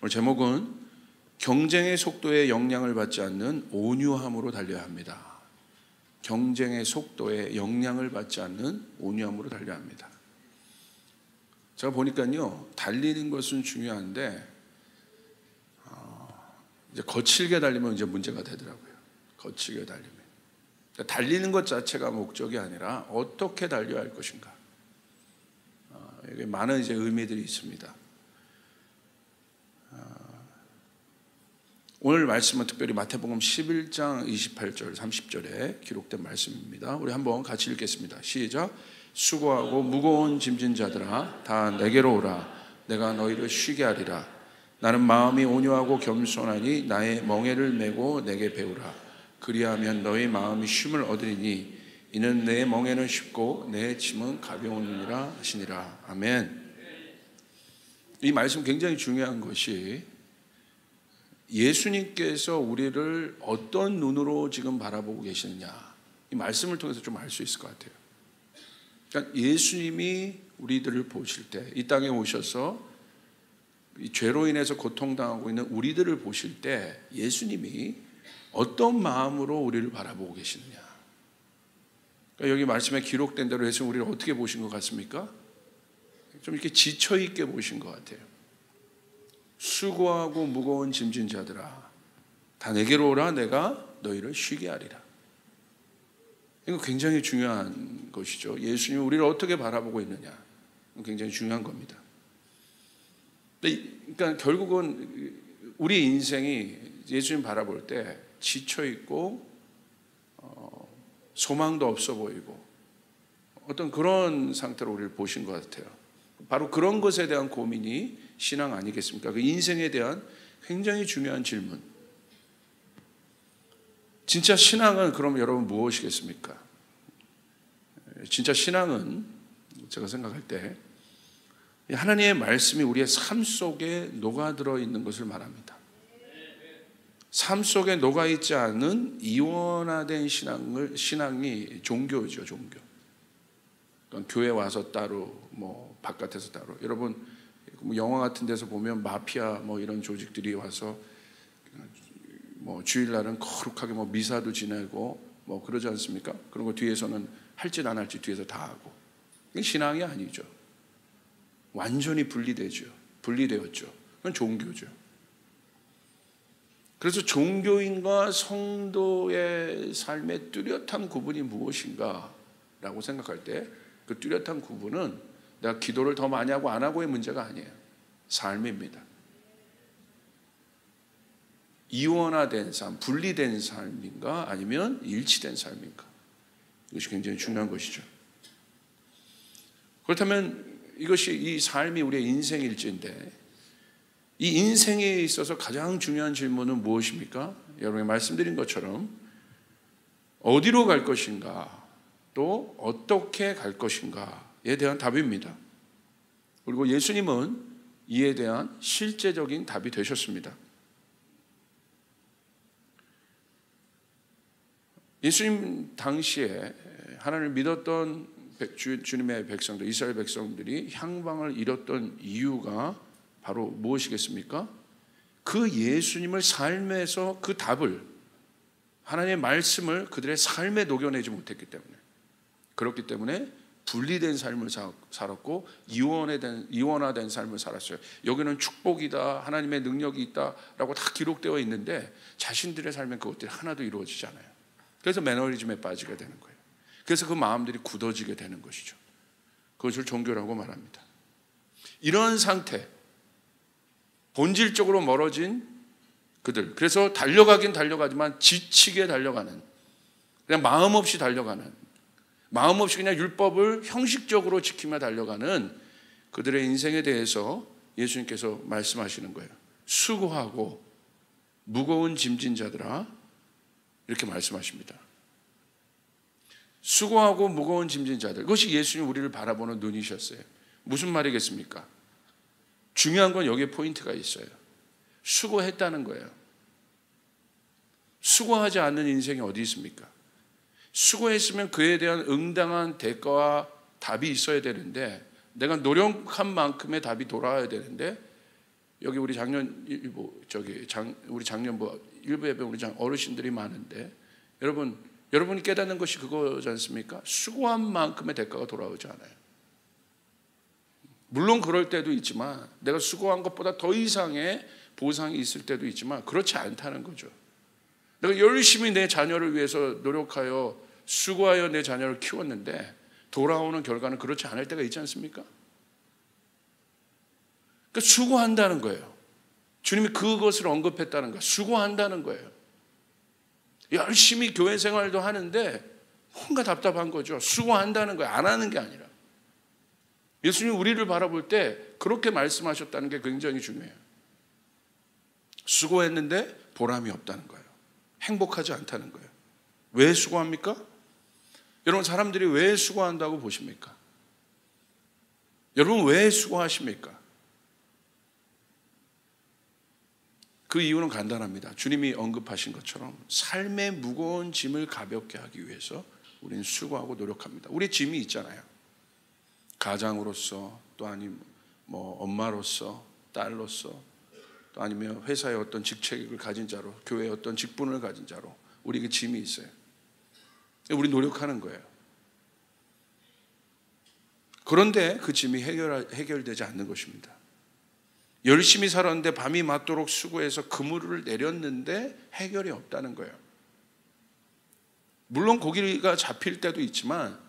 오늘 제목은 경쟁의 속도에 영향을 받지 않는 온유함으로 달려야 합니다. 경쟁의 속도에 영향을 받지 않는 온유함으로 달려야 합니다. 제가 보니까요, 달리는 것은 중요한데 이제 거칠게 달리면 이제 문제가 되더라고요. 거칠게 달리면. 그러니까 달리는 것 자체가 목적이 아니라 어떻게 달려야 할 것인가. 여기 많은 이제 의미들이 있습니다. 오늘 말씀은 특별히 마태복음 11장 28절 30절에 기록된 말씀입니다. 우리 한번 같이 읽겠습니다. 시작. 수고하고 무거운 짐진 자들아 다 내게로 오라. 내가 너희를 쉬게 하리라. 나는 마음이 온유하고 겸손하니 나의 멍에를 메고 내게 배우라. 그리하면 너희 마음이 쉼을 얻으리니 이는 내 멍에는 쉽고 내 짐은 가벼우니라 하시니라. 아멘. 이 말씀 굉장히 중요한 것이 예수님께서 우리를 어떤 눈으로 지금 바라보고 계시느냐, 이 말씀을 통해서 좀 알 수 있을 것 같아요. 그러니까 예수님이 우리들을 보실 때, 이 땅에 오셔서 이 죄로 인해서 고통당하고 있는 우리들을 보실 때 예수님이 어떤 마음으로 우리를 바라보고 계시느냐. 그러니까 여기 말씀에 기록된 대로 예수님 우리를 어떻게 보신 것 같습니까? 좀 이렇게 지쳐있게 보신 것 같아요. 수고하고 무거운 짐진 자들아 다 내게로 오라. 내가 너희를 쉬게 하리라. 이거 굉장히 중요한 것이죠. 예수님이 우리를 어떻게 바라보고 있느냐, 굉장히 중요한 겁니다. 그러니까 결국은 우리 인생이 예수님 바라볼 때 지쳐있고 소망도 없어 보이고 어떤 그런 상태로 우리를 보신 것 같아요. 바로 그런 것에 대한 고민이 신앙 아니겠습니까? 그 인생에 대한 굉장히 중요한 질문. 진짜 신앙은 그럼 여러분 무엇이겠습니까? 진짜 신앙은 제가 생각할 때 하나님의 말씀이 우리의 삶 속에 녹아들어 있는 것을 말합니다. 삶 속에 녹아있지 않은 이원화된 신앙이 종교죠, 종교. 그러니까 교회 와서 따로, 바깥에서 따로. 여러분, 영화 같은 데서 보면 마피아 이런 조직들이 와서 주일날은 거룩하게 미사도 지내고 그러지 않습니까? 그런 거 뒤에서는 할지 안 할지 뒤에서 다 하고. 이게 신앙이 아니죠. 완전히 분리되었죠. 그건 종교죠. 그래서 종교인과 성도의 삶의 뚜렷한 구분이 무엇인가 라고 생각할 때 그 뚜렷한 구분은 내가 기도를 더 많이 하고 안 하고의 문제가 아니에요. 삶입니다. 이원화된 삶, 분리된 삶인가 아니면 일치된 삶인가, 이것이 굉장히 중요한 것이죠. 그렇다면 이것이 이 삶이 우리의 인생일지인데 이 인생에 있어서 가장 중요한 질문은 무엇입니까? 여러분이 말씀드린 것처럼 어디로 갈 것인가, 또 어떻게 갈 것인가에 대한 답입니다. 그리고 예수님은 이에 대한 실제적인 답이 되셨습니다. 예수님 당시에 하나님을 믿었던 주님의 백성들, 이스라엘 백성들이 향방을 잃었던 이유가 바로 무엇이겠습니까? 그 예수님을 삶에서 그 답을, 하나님의 말씀을 그들의 삶에 녹여내지 못했기 때문에, 그렇기 때문에 분리된 삶을 살았고 이원화된 삶을 살았어요. 여기는 축복이다, 하나님의 능력이 있다라고 다 기록되어 있는데 자신들의 삶에 그것들이 하나도 이루어지지 않아요. 그래서 매너리즘에 빠지게 되는 거예요. 그래서 그 마음들이 굳어지게 되는 것이죠. 그것을 종교라고 말합니다. 이런 상태, 본질적으로 멀어진 그들, 그래서 달려가긴 달려가지만 지치게 달려가는, 그냥 마음 없이 달려가는, 마음 없이 그냥 율법을 형식적으로 지키며 달려가는 그들의 인생에 대해서 예수님께서 말씀하시는 거예요. 수고하고 무거운 짐진 자들아, 이렇게 말씀하십니다. 수고하고 무거운 짐진 자들, 그것이 예수님 우리를 바라보는 눈이셨어요. 무슨 말이겠습니까? 중요한 건 여기에 포인트가 있어요. 수고했다는 거예요. 수고하지 않는 인생이 어디 있습니까? 수고했으면 그에 대한 응당한 대가와 답이 있어야 되는데, 내가 노력한 만큼의 답이 돌아와야 되는데 여기 우리 우리 작년부 일부 예배 우리 어르신들이 많은데 여러분이 깨닫는 것이 그거지 않습니까? 수고한 만큼의 대가가 돌아오지 않아요. 물론 그럴 때도 있지만 내가 수고한 것보다 더 이상의 보상이 있을 때도 있지만 그렇지 않다는 거죠. 내가 열심히 내 자녀를 위해서 노력하여 수고하여 내 자녀를 키웠는데 돌아오는 결과는 그렇지 않을 때가 있지 않습니까? 그러니까 수고한다는 거예요. 주님이 그것을 언급했다는 거예요. 수고한다는 거예요. 열심히 교회 생활도 하는데 뭔가 답답한 거죠. 수고한다는 거예요. 안 하는 게 아니라. 예수님 우리를 바라볼 때 그렇게 말씀하셨다는 게 굉장히 중요해요. 수고했는데 보람이 없다는 거예요. 행복하지 않다는 거예요. 왜 수고합니까? 여러분, 사람들이 왜 수고한다고 보십니까? 여러분, 왜 수고하십니까? 그 이유는 간단합니다. 주님이 언급하신 것처럼 삶의 무거운 짐을 가볍게 하기 위해서 우리는 수고하고 노력합니다. 우리 짐이 있잖아요. 가장으로서, 또 아니면 엄마로서, 딸로서, 또 아니면 회사의 어떤 직책을 가진 자로, 교회의 어떤 직분을 가진 자로 우리에게 짐이 있어요. 우리 노력하는 거예요. 그런데 그 짐이 해결되지 않는 것입니다. 열심히 살았는데 밤이 맞도록 수고해서 그물을 내렸는데 해결이 없다는 거예요. 물론 고기가 잡힐 때도 있지만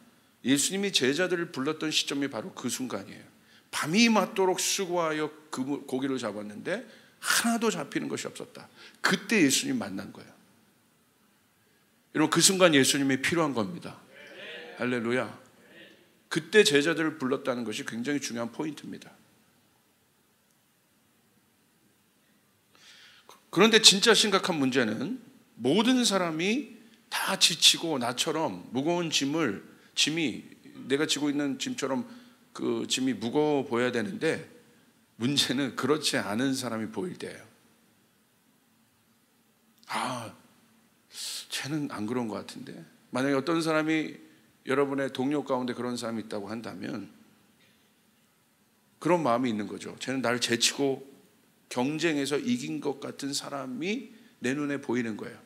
예수님이 제자들을 불렀던 시점이 바로 그 순간이에요. 밤이 맞도록 수고하여 그 고기를 잡았는데 하나도 잡히는 것이 없었다. 그때 예수님 만난 거예요. 여러분, 그 순간 예수님이 필요한 겁니다. 할렐루야. 그때 제자들을 불렀다는 것이 굉장히 중요한 포인트입니다. 그런데 진짜 심각한 문제는 모든 사람이 다 지치고 나처럼 무거운 짐이 내가 지고 있는 짐처럼 그 짐이 무거워 보여야 되는데 문제는 그렇지 않은 사람이 보일 때예요. 쟤는 안 그런 것 같은데. 만약에 어떤 사람이 여러분의 동료 가운데 그런 사람이 있다고 한다면 그런 마음이 있는 거죠. 쟤는 나를 제치고 경쟁에서 이긴 것 같은 사람이 내 눈에 보이는 거예요.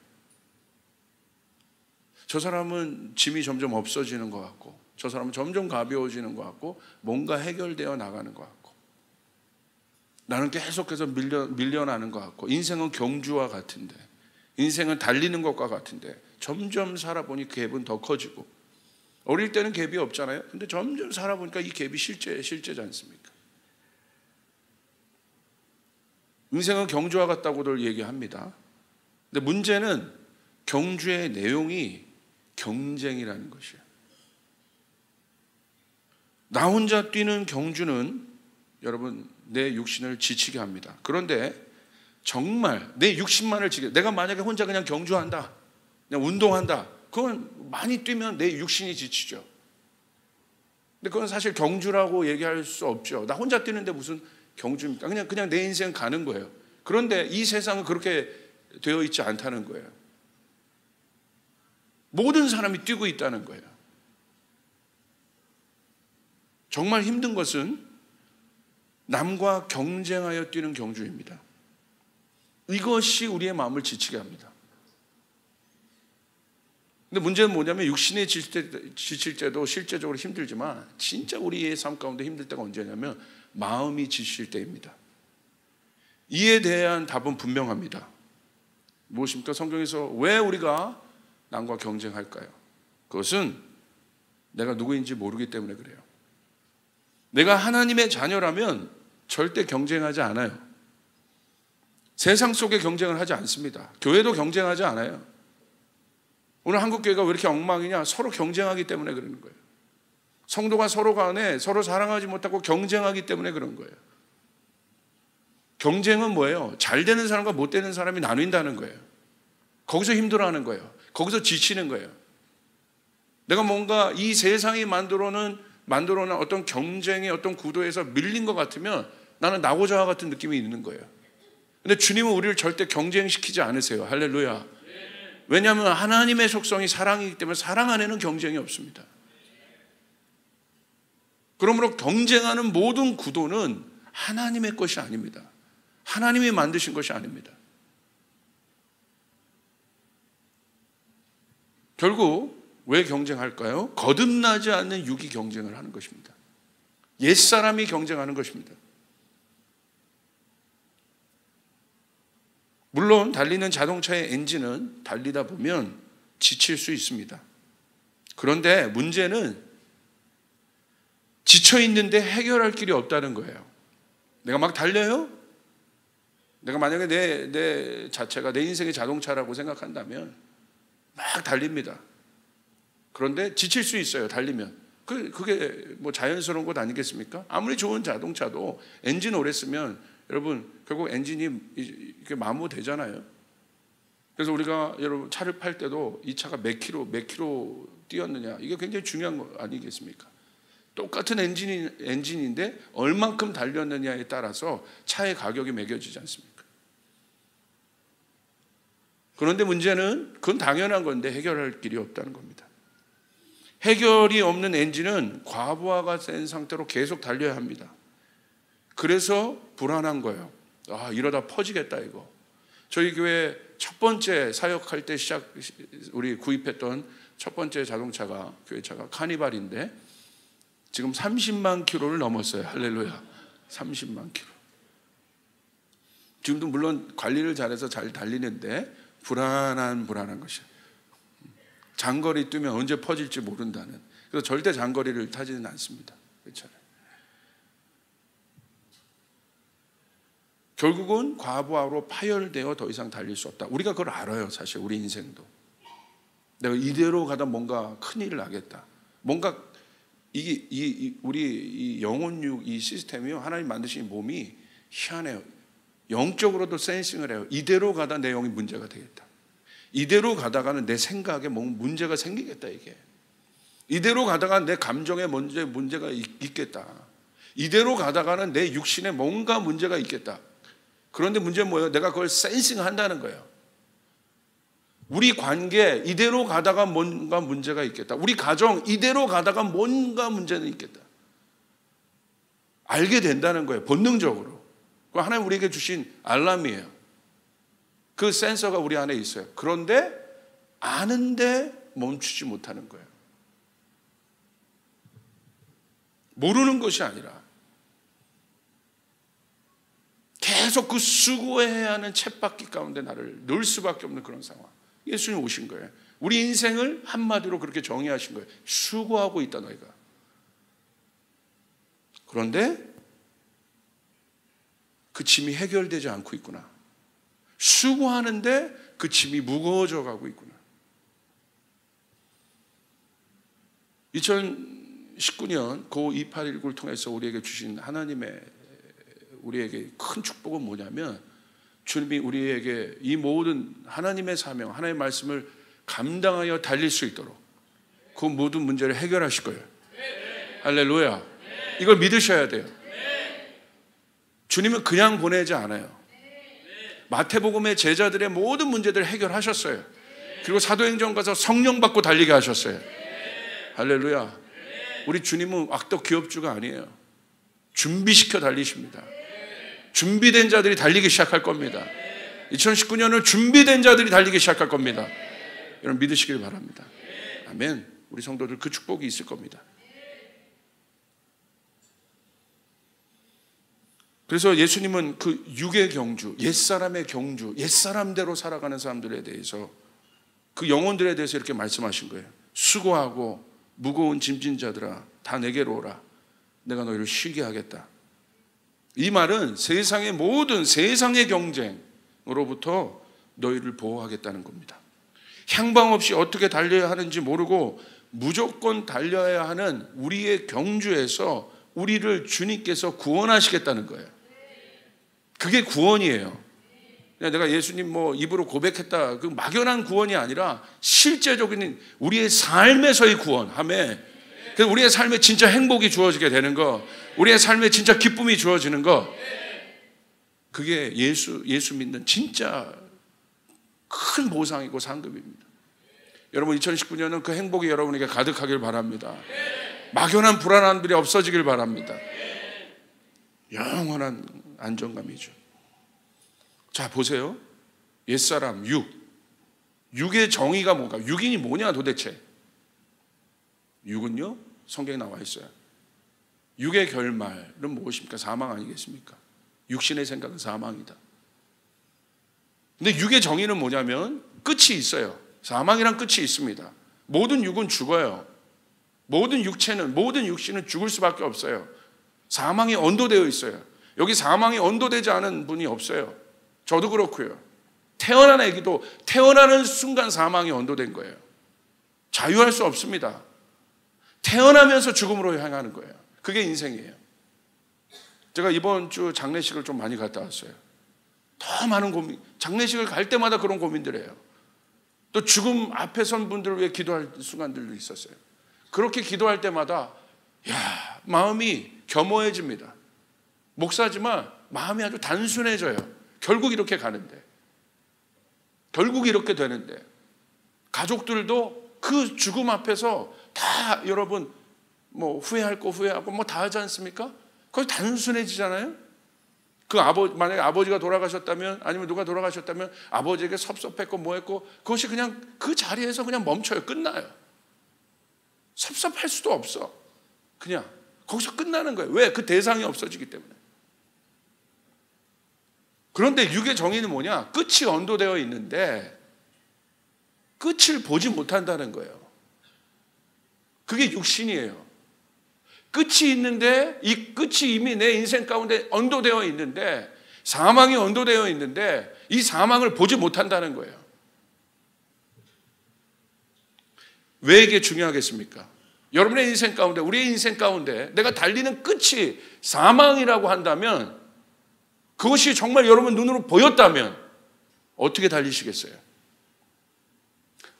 저 사람은 짐이 점점 없어지는 것 같고, 저 사람은 점점 가벼워지는 것 같고, 뭔가 해결되어 나가는 것 같고, 나는 계속해서 밀려나는 것 같고, 인생은 경주와 같은데, 인생은 달리는 것과 같은데 점점 살아보니 갭은 더 커지고, 어릴 때는 갭이 없잖아요. 근데 점점 살아보니까 이 갭이 실제지 않습니까? 인생은 경주와 같다고들 얘기합니다. 근데 문제는 경주의 내용이 경쟁이라는 것이에요. 나 혼자 뛰는 경주는 여러분 내 육신을 지치게 합니다. 그런데 정말 내 육신만을 지게, 내가 만약에 혼자 그냥 경주한다, 그냥 운동한다, 그건 많이 뛰면 내 육신이 지치죠. 근데 그건 사실 경주라고 얘기할 수 없죠. 나 혼자 뛰는데 무슨 경주입니까? 그냥 내 인생 가는 거예요. 그런데 이 세상은 그렇게 되어 있지 않다는 거예요. 모든 사람이 뛰고 있다는 거예요. 정말 힘든 것은 남과 경쟁하여 뛰는 경주입니다. 이것이 우리의 마음을 지치게 합니다. 근데 문제는 뭐냐면 육신이 지칠 때도 실제적으로 힘들지만 진짜 우리의 삶 가운데 힘들 때가 언제냐면 마음이 지칠 때입니다. 이에 대한 답은 분명합니다. 무엇입니까? 성경에서 왜 우리가 남과 경쟁할까요? 그것은 내가 누구인지 모르기 때문에 그래요. 내가 하나님의 자녀라면 절대 경쟁하지 않아요. 세상 속에 경쟁을 하지 않습니다. 교회도 경쟁하지 않아요. 오늘 한국교회가 왜 이렇게 엉망이냐? 서로 경쟁하기 때문에 그러는 거예요. 성도가 서로 간에 서로 사랑하지 못하고 경쟁하기 때문에 그런 거예요. 경쟁은 뭐예요? 잘 되는 사람과 못 되는 사람이 나뉜다는 거예요. 거기서 힘들어하는 거예요. 거기서 지치는 거예요. 내가 뭔가 이 세상이 만들어 놓은 어떤 경쟁의 어떤 구도에서 밀린 것 같으면 나는 나고자와 같은 느낌이 있는 거예요. 근데 주님은 우리를 절대 경쟁시키지 않으세요. 할렐루야. 왜냐하면 하나님의 속성이 사랑이기 때문에 사랑 안에는 경쟁이 없습니다. 그러므로 경쟁하는 모든 구도는 하나님의 것이 아닙니다. 하나님이 만드신 것이 아닙니다. 결국 왜 경쟁할까요? 거듭나지 않는 육이 경쟁을 하는 것입니다. 옛사람이 경쟁하는 것입니다. 물론 달리는 자동차의 엔진은 달리다 보면 지칠 수 있습니다. 그런데 문제는 지쳐 있는데 해결할 길이 없다는 거예요. 내가 막 달려요? 내가 만약에 내 자체가 내 인생의 자동차라고 생각한다면 막 달립니다. 그런데 지칠 수 있어요. 달리면. 그게 뭐 자연스러운 것 아니겠습니까? 아무리 좋은 자동차도 엔진 오래 쓰면 여러분 결국 엔진이 이렇게 마모되잖아요. 그래서 우리가 여러분 차를 팔 때도 이 차가 몇 킬로 뛰었느냐 이게 굉장히 중요한 거 아니겠습니까? 똑같은 엔진인데 얼만큼 달렸느냐에 따라서 차의 가격이 매겨지지 않습니까? 그런데 문제는 그건 당연한 건데 해결할 길이 없다는 겁니다. 해결이 없는 엔진은 과부하가 된 상태로 계속 달려야 합니다. 그래서 불안한 거예요. 아, 이러다 퍼지겠다 이거. 저희 교회 첫 번째 사역할 때 우리 구입했던 첫 번째 자동차가 교회차가 카니발인데 지금 30만 킬로를 넘었어요. 할렐루야. 30만 킬로. 지금도 물론 관리를 잘해서 잘 달리는데 불안한 것이에요. 장거리 뛰면 언제 퍼질지 모른다는. 그래서 절대 장거리를 타지는 않습니다. 그렇잖아요. 결국은 과부하로 파열되어 더 이상 달릴 수 없다. 우리가 그걸 알아요. 사실 우리 인생도. 내가 이대로 가다 뭔가 큰일을 나겠다. 뭔가 우리 이 영혼육 이 시스템이요. 하나님 만드신 몸이 희한해요. 영적으로도 센싱을 해요. 이대로 가다 내 영이 문제가 되겠다. 이대로 가다가는 내 생각에 뭔가 문제가 생기겠다 이게. 이대로 가다가 내 감정에 문제가 있겠다. 이대로 가다가는 내 육신에 뭔가 문제가 있겠다. 그런데 문제는 뭐예요? 내가 그걸 센싱한다는 거예요. 우리 관계 이대로 가다가 뭔가 문제가 있겠다. 우리 가정 이대로 가다가 뭔가 문제는 있겠다. 알게 된다는 거예요. 본능적으로. 그거 하나님 우리에게 주신 알람이에요. 그 센서가 우리 안에 있어요. 그런데 아는데 멈추지 못하는 거예요. 모르는 것이 아니라 계속 그 수고해야 하는 쳇바퀴 가운데 나를 넣을 수밖에 없는 그런 상황. 예수님 오신 거예요. 우리 인생을 한마디로 그렇게 정의하신 거예요. 수고하고 있다 너희가. 그런데 그 짐이 해결되지 않고 있구나. 수고하는데 그 짐이 무거워져 가고 있구나. 2019년 고2819를 통해서 우리에게 주신 우리에게 큰 축복은 뭐냐면 주님이 우리에게 이 모든 하나님의 사명, 하나님의 말씀을 감당하여 달릴 수 있도록 그 모든 문제를 해결하실 거예요. 할렐루야. 이걸 믿으셔야 돼요. 주님은 그냥 보내지 않아요. 마태복음의 제자들의 모든 문제들을 해결하셨어요. 그리고 사도행전 가서 성령 받고 달리게 하셨어요. 할렐루야. 우리 주님은 악덕 기업주가 아니에요. 준비시켜 달리십니다. 준비된 자들이 달리기 시작할 겁니다. 2019년은 준비된 자들이 달리기 시작할 겁니다. 여러분 믿으시길 바랍니다. 아멘. 우리 성도들 그 축복이 있을 겁니다. 그래서 예수님은 그 육의 경주, 옛사람의 경주, 옛사람대로 살아가는 사람들에 대해서 그 영혼들에 대해서 이렇게 말씀하신 거예요. 수고하고 무거운 짐진 자들아 다 내게로 오라. 내가 너희를 쉬게 하겠다. 이 말은 세상의 모든 세상의 경쟁으로부터 너희를 보호하겠다는 겁니다. 향방 없이 어떻게 달려야 하는지 모르고 무조건 달려야 하는 우리의 경주에서 우리를 주님께서 구원하시겠다는 거예요. 그게 구원이에요. 내가 예수님 입으로 고백했다. 그 막연한 구원이 아니라 실제적인 우리의 삶에서의 구원. 아멘. 그래서 우리의 삶에 진짜 행복이 주어지게 되는 거, 우리의 삶에 진짜 기쁨이 주어지는 거, 그게 예수 믿는 진짜 큰 보상이고 상급입니다. 여러분 2019년은 그 행복이 여러분에게 가득하길 바랍니다. 막연한 불안함들이 없어지길 바랍니다. 영원한 안정감이죠. 자, 보세요. 옛사람, 육의 정의가 뭔가? 육인이 뭐냐 도대체? 육은요, 성경에 나와 있어요. 육의 결말은 무엇입니까? 사망 아니겠습니까? 육신의 생각은 사망이다. 근데 육의 정의는 뭐냐면 끝이 있어요. 사망이란 끝이 있습니다. 모든 육은 죽어요. 모든 육체는, 모든 육신은 죽을 수밖에 없어요. 사망이 언도되어 있어요. 여기 사망이 언도되지 않은 분이 없어요. 저도 그렇고요. 태어난 아기도 태어나는 순간 사망이 언도된 거예요. 자유할 수 없습니다. 태어나면서 죽음으로 향하는 거예요. 그게 인생이에요. 제가 이번 주 장례식을 좀 많이 갔다 왔어요. 더 많은 고민, 장례식을 갈 때마다 그런 고민들 해요. 또 죽음 앞에 선 분들을 위해 기도할 순간들도 있었어요. 그렇게 기도할 때마다 마음이 겸허해집니다. 목사지만 마음이 아주 단순해져요. 결국 이렇게 가는데, 결국 이렇게 되는데, 가족들도 그 죽음 앞에서 다 여러분 뭐 후회할 거 후회하고 뭐 다 하지 않습니까? 거의 단순해지잖아요. 만약에 아버지가 돌아가셨다면, 아니면 누가 돌아가셨다면 아버지에게 섭섭했고 뭐 했고, 그것이 그냥 그 자리에서 그냥 멈춰요. 끝나요. 섭섭할 수도 없어. 그냥 거기서 끝나는 거예요. 왜? 그 대상이 없어지기 때문에. 그런데 육의 정의는 뭐냐? 끝이 언도되어 있는데 끝을 보지 못한다는 거예요. 그게 육신이에요. 끝이 있는데, 이 끝이 이미 내 인생 가운데 언도되어 있는데, 사망이 언도되어 있는데 이 사망을 보지 못한다는 거예요. 왜 이게 중요하겠습니까? 여러분의 인생 가운데, 우리의 인생 가운데 내가 달리는 끝이 사망이라고 한다면, 그것이 정말 여러분 눈으로 보였다면 어떻게 달리시겠어요?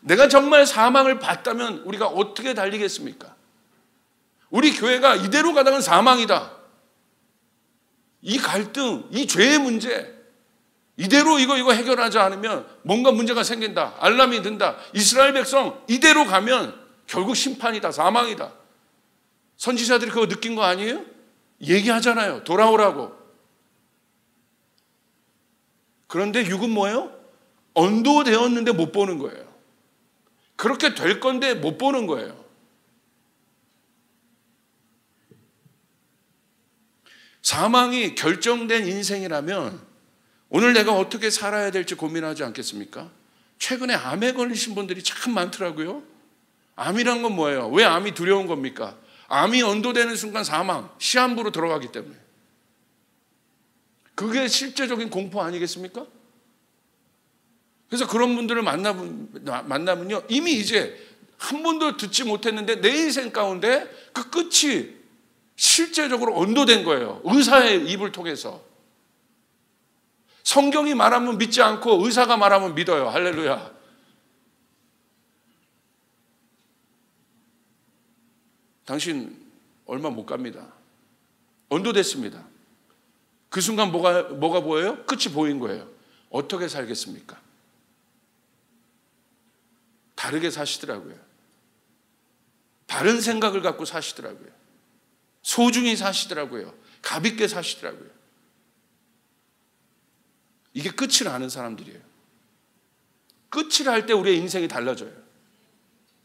내가 정말 사망을 봤다면 우리가 어떻게 달리겠습니까? 우리 교회가 이대로 가다간 사망이다. 이 갈등, 이 죄의 문제, 이대로 이거 해결하지 않으면 뭔가 문제가 생긴다. 알람이 든다. 이스라엘 백성 이대로 가면 결국 심판이다. 사망이다. 선지자들이 그거 느낀 거 아니에요? 얘기하잖아요. 돌아오라고. 그런데 육은 뭐예요? 언도되었는데 못 보는 거예요. 그렇게 될 건데 못 보는 거예요. 사망이 결정된 인생이라면 오늘 내가 어떻게 살아야 될지 고민하지 않겠습니까? 최근에 암에 걸리신 분들이 참 많더라고요. 암이란 건 뭐예요? 왜 암이 두려운 겁니까? 암이 언도되는 순간 사망, 시한부로 들어가기 때문에. 그게 실제적인 공포 아니겠습니까? 그래서 그런 분들을 만나면요, 이미 이제 한 번도 듣지 못했는데 내 인생 가운데 그 끝이 실제적으로 언도된 거예요. 의사의 입을 통해서. 성경이 말하면 믿지 않고 의사가 말하면 믿어요. 할렐루야. 당신 얼마 못 갑니다. 언도됐습니다. 그 순간 뭐가 보여요? 끝이 보인 거예요. 어떻게 살겠습니까? 다르게 사시더라고요. 다른 생각을 갖고 사시더라고요. 소중히 사시더라고요. 가볍게 사시더라고요. 이게 끝을 아는 사람들이에요. 끝을 알 때 우리의 인생이 달라져요.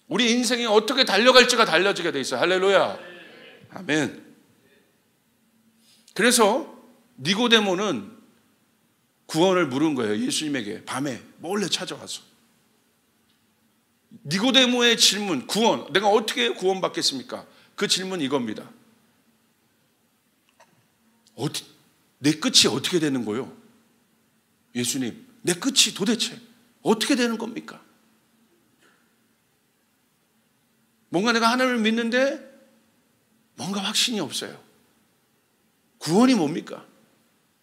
우리 인생이 어떻게 달려갈지가 달라지게 돼 있어요. 할렐루야. 아멘. 그래서 니고데모는 구원을 물은 거예요. 예수님에게 밤에 몰래 찾아와서. 니고데모의 질문, 구원, 내가 어떻게 구원받겠습니까? 그 질문 이겁니다. 내 끝이 어떻게 되는 거요? 예수님, 내 끝이 도대체 어떻게 되는 겁니까? 뭔가 내가 하나님을 믿는데 뭔가 확신이 없어요. 구원이 뭡니까?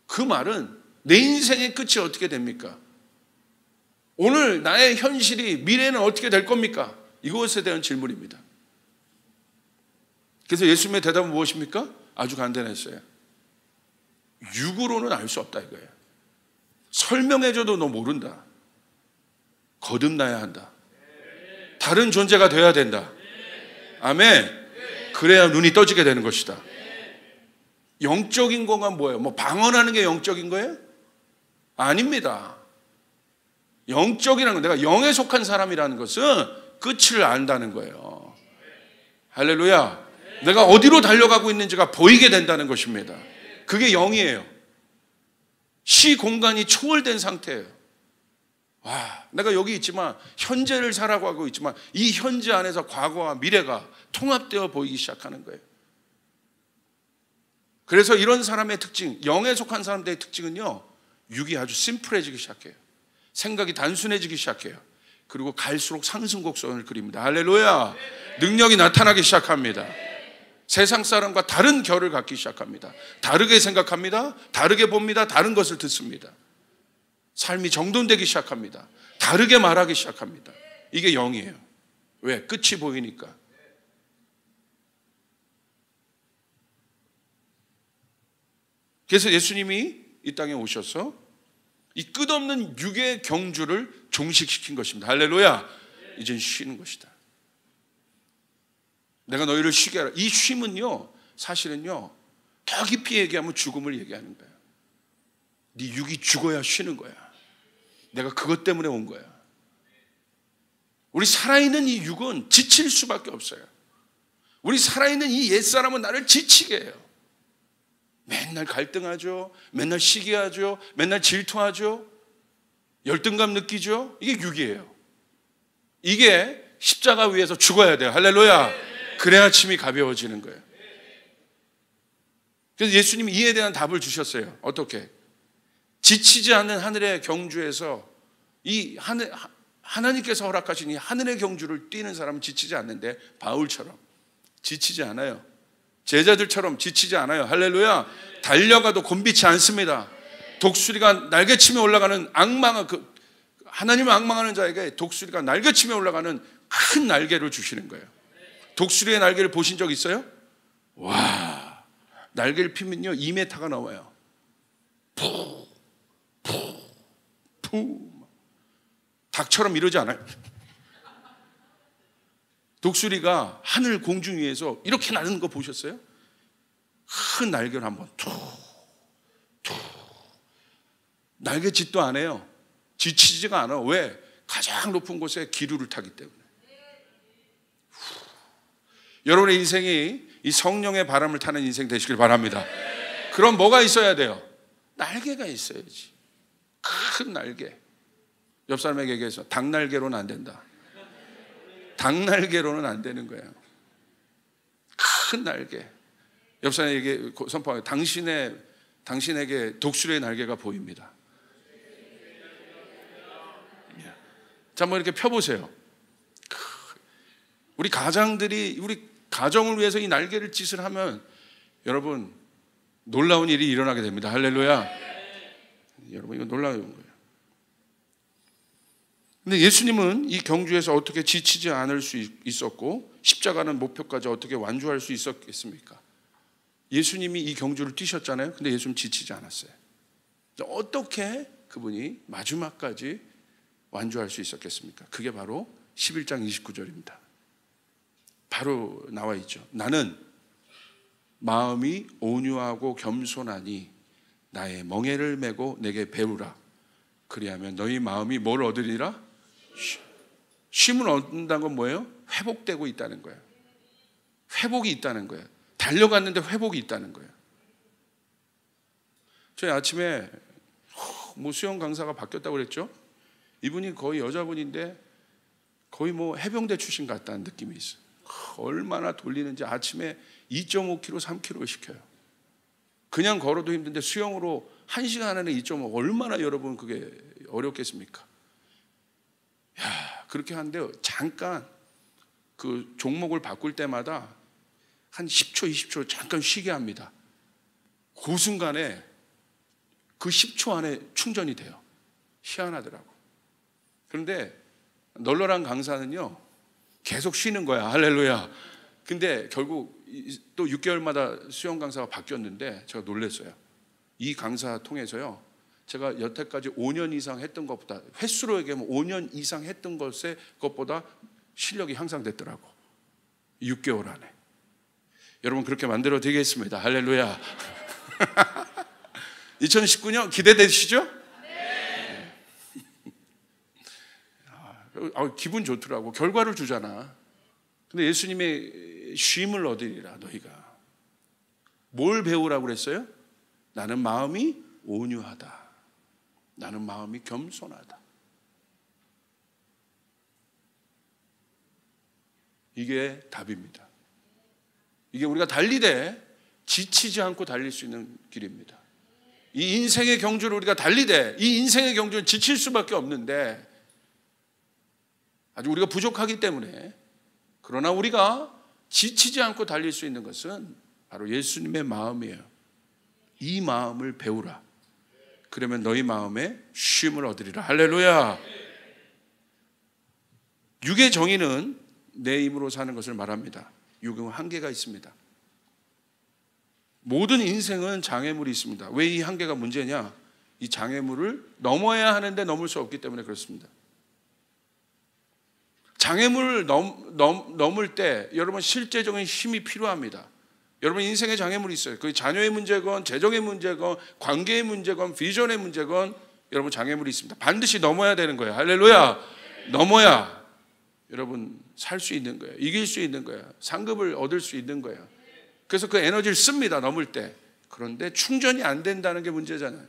그 말은 내 인생의 끝이 어떻게 됩니까? 오늘 나의 현실이, 미래는 어떻게 될 겁니까? 이것에 대한 질문입니다. 그래서 예수님의 대답은 무엇입니까? 아주 간단했어요. 육으로는 알 수 없다 이거예요. 설명해줘도 너 모른다. 거듭나야 한다. 다른 존재가 돼야 된다. 아멘. 그래야 눈이 떠지게 되는 것이다. 영적인 거가 뭐예요? 뭐 방언하는 게 영적인 거예요? 아닙니다. 영적이라는 건, 내가 영에 속한 사람이라는 것은 끝을 안다는 거예요. 할렐루야. 내가 어디로 달려가고 있는지가 보이게 된다는 것입니다. 그게 영이에요. 시 공간이 초월된 상태예요. 와, 내가 여기 있지만, 현재를 살아가고 있지만, 이 현재 안에서 과거와 미래가 통합되어 보이기 시작하는 거예요. 그래서 이런 사람의 특징, 영에 속한 사람들의 특징은요, 육이 아주 심플해지기 시작해요. 생각이 단순해지기 시작해요. 그리고 갈수록 상승곡선을 그립니다. 할렐루야. 능력이 나타나기 시작합니다. 세상 사람과 다른 결을 갖기 시작합니다. 다르게 생각합니다. 다르게 봅니다. 다른 것을 듣습니다. 삶이 정돈되기 시작합니다. 다르게 말하기 시작합니다. 이게 영이에요. 왜? 끝이 보이니까. 그래서 예수님이 이 땅에 오셔서 이 끝없는 육의 경주를 종식시킨 것입니다. 할렐루야. 이젠 쉬는 것이다. 내가 너희를 쉬게 하라. 이 쉼은요, 사실은요, 더 깊이 얘기하면 죽음을 얘기하는 거야. 네 육이 죽어야 쉬는 거야. 내가 그것 때문에 온 거야. 우리 살아있는 이 육은 지칠 수밖에 없어요. 우리 살아있는 이 옛사람은 나를 지치게 해요. 맨날 갈등하죠. 맨날 시기하죠. 맨날 질투하죠. 열등감 느끼죠. 이게 육이에요. 이게 십자가 위에서 죽어야 돼요. 할렐루야. 그래야 짐이 가벼워지는 거예요. 그래서 예수님이 이에 대한 답을 주셨어요. 어떻게? 지치지 않는 하늘의 경주에서 이 하나님께서 허락하신 이 하늘의 경주를 뛰는 사람은 지치지 않는데, 바울처럼 지치지 않아요. 제자들처럼 지치지 않아요. 할렐루야. 달려가도 곤비치 않습니다. 독수리가 날개치며 올라가는 하나님을 앙망하는 자에게 독수리가 날개치며 올라가는 큰 날개를 주시는 거예요. 독수리의 날개를 보신 적 있어요? 와, 날개를 피면요 2m가 나와요. 푸 닭처럼 이러지 않아요. 독수리가 하늘 공중 위에서 이렇게 나르는 거 보셨어요? 큰 날개를 한번 날개짓도 안 해요. 지치지가 않아. 왜? 가장 높은 곳에 기류를 타기 때문에. 여러분의 인생이 이 성령의 바람을 타는 인생 되시길 바랍니다. 그럼 뭐가 있어야 돼요? 날개가 있어야지. 큰 날개. 옆 사람에게 얘기해서 닭날개로는 안 된다. 닭날개로는 안 되는 거예요. 큰 날개. 옆 사람에게 선포하고, 당신에게 독수리의 날개가 보입니다. 자, 한번 이렇게 펴보세요. 우리 가장들이 우리 가정을 위해서 이 날개를 짓을 하면 여러분 놀라운 일이 일어나게 됩니다. 할렐루야. 여러분 이거 놀라운 거예요. 근데 예수님은 이 경주에서 어떻게 지치지 않을 수 있었고, 십자가는 목표까지 어떻게 완주할 수 있었겠습니까? 예수님이 이 경주를 뛰셨잖아요. 근데 예수님 지치지 않았어요. 어떻게 그분이 마지막까지 완주할 수 있었겠습니까? 그게 바로 11장 29절입니다. 바로 나와 있죠. 나는 마음이 온유하고 겸손하니 나의 멍에를 메고 내게 배우라. 그리하면 너희 마음이 뭘 얻으리라? 쉼을 얻는다는 건 뭐예요? 회복되고 있다는 거예요. 회복이 있다는 거예요. 달려갔는데 회복이 있다는 거예요. 저희 아침에 수영 강사가 바뀌었다고 그랬죠? 이분이 거의 여자분인데 거의 해병대 출신 같다는 느낌이 있어요. 얼마나 돌리는지. 아침에 2.5km, 3km 시켜요. 그냥 걸어도 힘든데 수영으로 1시간 안에 2.5, 얼마나 여러분 그게 어렵겠습니까? 야, 그렇게 하는데 잠깐 그 종목을 바꿀 때마다 한 10초, 20초 잠깐 쉬게 합니다. 그 순간에 그 10초 안에 충전이 돼요. 희한하더라고. 그런데 널널한 강사는요 계속 쉬는 거야. 할렐루야. 근데 결국 또 6개월마다 수영 강사가 바뀌었는데 제가 놀랐어요. 이 강사 통해서요, 제가 여태까지 5년 이상 했던 것보다, 횟수로 얘기하면 5년 이상 했던 것보다 실력이 향상됐더라고. 6개월 안에. 여러분 그렇게 만들어 드리겠습니다. 할렐루야. 2019년 기대되시죠? 네. 기분 좋더라고. 결과를 주잖아. 근데 예수님의 쉼을 얻으리라 너희가. 뭘 배우라고 그랬어요? 나는 마음이 온유하다. 나는 마음이 겸손하다. 이게 답입니다. 이게 우리가 달리되 지치지 않고 달릴 수 있는 길입니다. 이 인생의 경주를 우리가 달리되 이 인생의 경주는 지칠 수밖에 없는데 아주 우리가 부족하기 때문에, 그러나 우리가 지치지 않고 달릴 수 있는 것은 바로 예수님의 마음이에요. 이 마음을 배우라. 그러면 너희 마음에 쉼을 얻으리라. 할렐루야. 육의 정의는 내 힘으로 사는 것을 말합니다. 육은 한계가 있습니다. 모든 인생은 장애물이 있습니다. 왜 이 한계가 문제냐? 이 장애물을 넘어야 하는데 넘을 수 없기 때문에 그렇습니다. 장애물을 넘을 때 여러분 실제적인 힘이 필요합니다. 여러분 인생에 장애물이 있어요. 그게 자녀의 문제건 재정의 문제건 관계의 문제건 비전의 문제건 여러분 장애물이 있습니다. 반드시 넘어야 되는 거예요. 할렐루야. 넘어야 여러분 살 수 있는 거예요. 이길 수 있는 거예요. 상급을 얻을 수 있는 거예요. 그래서 그 에너지를 씁니다. 넘을 때. 그런데 충전이 안 된다는 게 문제잖아요.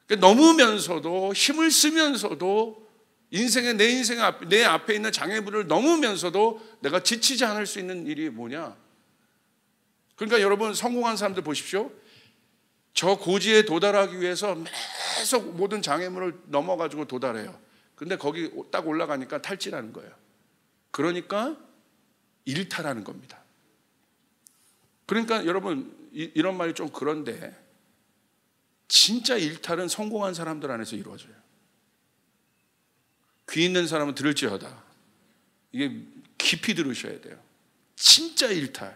그러니까 넘으면서도 힘을 쓰면서도 인생의 내 앞에 있는 장애물을 넘으면서도 내가 지치지 않을 수 있는 일이 뭐냐? 그러니까 여러분 성공한 사람들 보십시오. 저 고지에 도달하기 위해서 계속 모든 장애물을 넘어가지고 도달해요. 근데 거기 딱 올라가니까 탈진하는 거예요. 그러니까 일탈하는 겁니다. 그러니까 여러분 이런 말이 좀 그런데 진짜 일탈은 성공한 사람들 안에서 이루어져요. 귀 있는 사람은 들을지어다. 이게 깊이 들으셔야 돼요. 진짜 일탈은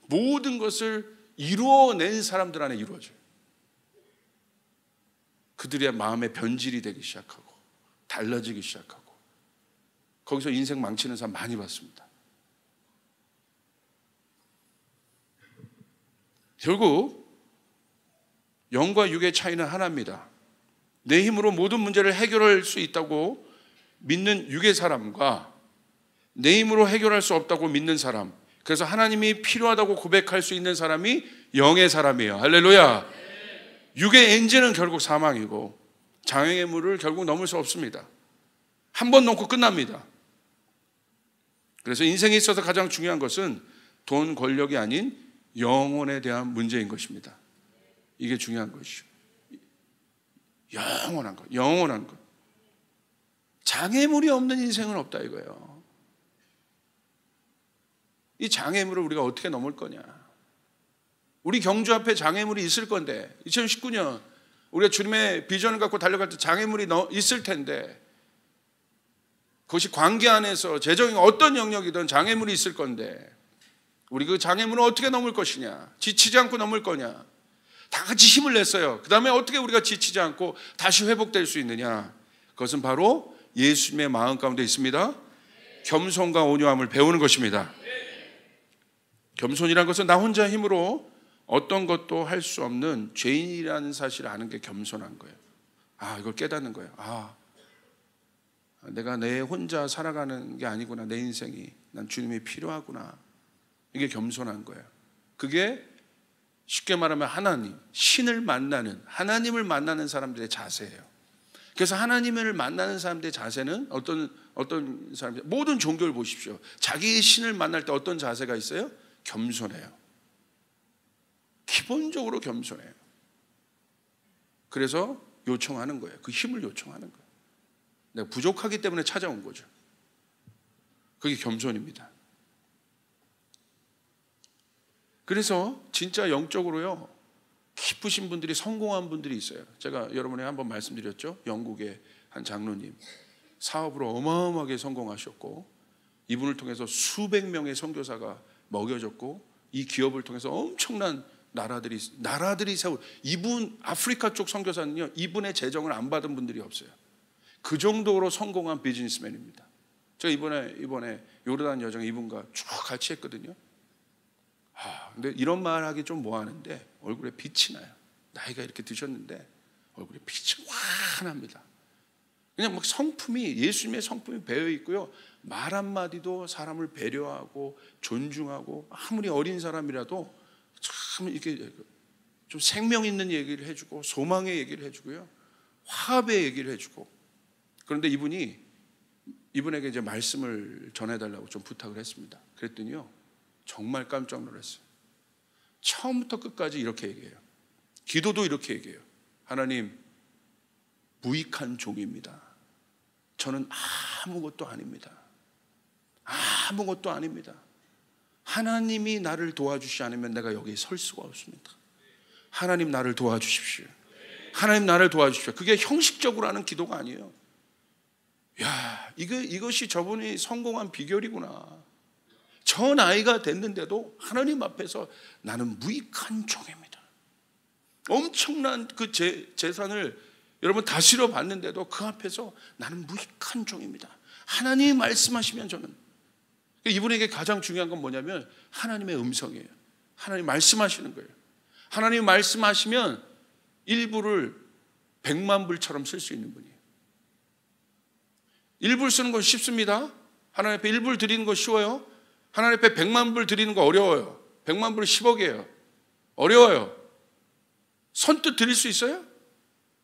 모든 것을 이루어낸 사람들 안에 이루어져요. 그들의 마음의 변질이 되기 시작하고 달라지기 시작하고 거기서 인생 망치는 사람 많이 봤습니다. 결국 영과 육의 차이는 하나입니다. 내 힘으로 모든 문제를 해결할 수 있다고 믿는 육의 사람과 내 힘으로 해결할 수 없다고 믿는 사람, 그래서 하나님이 필요하다고 고백할 수 있는 사람이 영의 사람이에요. 할렐루야. 육의 엔진은 결국 사망이고 장애물을 결국 넘을 수 없습니다. 한 번 넘고 끝납니다. 그래서 인생에 있어서 가장 중요한 것은 돈, 권력이 아닌 영혼에 대한 문제인 것입니다. 이게 중요한 것이죠. 영원한 것. 장애물이 없는 인생은 없다 이거예요. 이 장애물을 우리가 어떻게 넘을 거냐? 우리 경주 앞에 장애물이 있을 건데 2019년 우리가 주님의 비전을 갖고 달려갈 때 장애물이 있을 텐데 그것이 관계 안에서 재정이 어떤 영역이든 장애물이 있을 건데 우리 그 장애물을 어떻게 넘을 것이냐? 지치지 않고 넘을 거냐? 다 같이 힘을 냈어요. 그 다음에 어떻게 우리가 지치지 않고 다시 회복될 수 있느냐? 그것은 바로 예수님의 마음 가운데 있습니다. 겸손과 온유함을 배우는 것입니다. 겸손이란 것은 나 혼자 힘으로 어떤 것도 할 수 없는 죄인이라는 사실을 아는 게 겸손한 거예요. 이걸 깨닫는 거예요. 내가 내 혼자 살아가는 게 아니구나. 내 인생이 난 주님이 필요하구나. 이게 겸손한 거예요. 그게 쉽게 말하면 신을 만나는, 하나님을 만나는 사람들의 자세예요. 그래서 하나님을 만나는 사람들의 자세는 어떤 사람들, 모든 종교를 보십시오. 자기의 신을 만날 때 어떤 자세가 있어요? 겸손해요. 기본적으로 겸손해요. 그래서 요청하는 거예요. 그 힘을 요청하는 거예요. 내가 부족하기 때문에 찾아온 거죠. 그게 겸손입니다. 그래서 진짜 영적으로요 깊으신 분들이, 성공한 분들이 있어요. 제가 여러분에 한번 말씀드렸죠. 영국의 한 장로님 사업으로 어마어마하게 성공하셨고 이분을 통해서 수백 명의 선교사가 먹여졌고 이 기업을 통해서 엄청난 나라들이 세워. 이분 아프리카 쪽 선교사는요 이분의 재정을 안 받은 분들이 없어요. 그 정도로 성공한 비즈니스맨입니다. 제가 이번에 요르단 여정 이분과 쭉 같이 했거든요. 근데 이런 말 하기 좀 뭐하는데 얼굴에 빛이 나요. 나이가 이렇게 드셨는데 얼굴에 빛이 환합니다. 그냥 막 성품이, 예수님의 성품이 배어 있고요. 말 한마디도 사람을 배려하고 존중하고, 아무리 어린 사람이라도 참 이렇게 좀 생명 있는 얘기를 해주고, 소망의 얘기를 해주고요, 화합의 얘기를 해주고. 그런데 이분에게 이제 말씀을 전해달라고 좀 부탁을 했습니다. 그랬더니요, 정말 깜짝 놀랐어요. 처음부터 끝까지 이렇게 얘기해요. 기도도 이렇게 얘기해요. 하나님, 무익한 종입니다. 저는 아무것도 아닙니다. 아무것도 아닙니다. 하나님이 나를 도와주시지 않으면 내가 여기 설 수가 없습니다. 하나님 나를 도와주십시오. 하나님 나를 도와주십시오. 그게 형식적으로 하는 기도가 아니에요. 야, 이것이 저분이 성공한 비결이구나. 저 나이가 됐는데도 하나님 앞에서 나는 무익한 종입니다. 엄청난 그 재산을 여러분 다스려 봤는데도 그 앞에서 나는 무익한 종입니다. 하나님이 말씀하시면 저는, 이분에게 가장 중요한 건 뭐냐면 하나님의 음성이에요. 하나님 말씀하시는 거예요. 하나님 말씀하시면 일부를 100만 불처럼 쓸 수 있는 분이에요. 일부를 쓰는 건 쉽습니다. 하나님 앞에 일부를 드리는 거 쉬워요. 하나님 앞에 100만 불 드리는 거 어려워요. 100만 불은 10억이에요. 어려워요. 선뜻 드릴 수 있어요?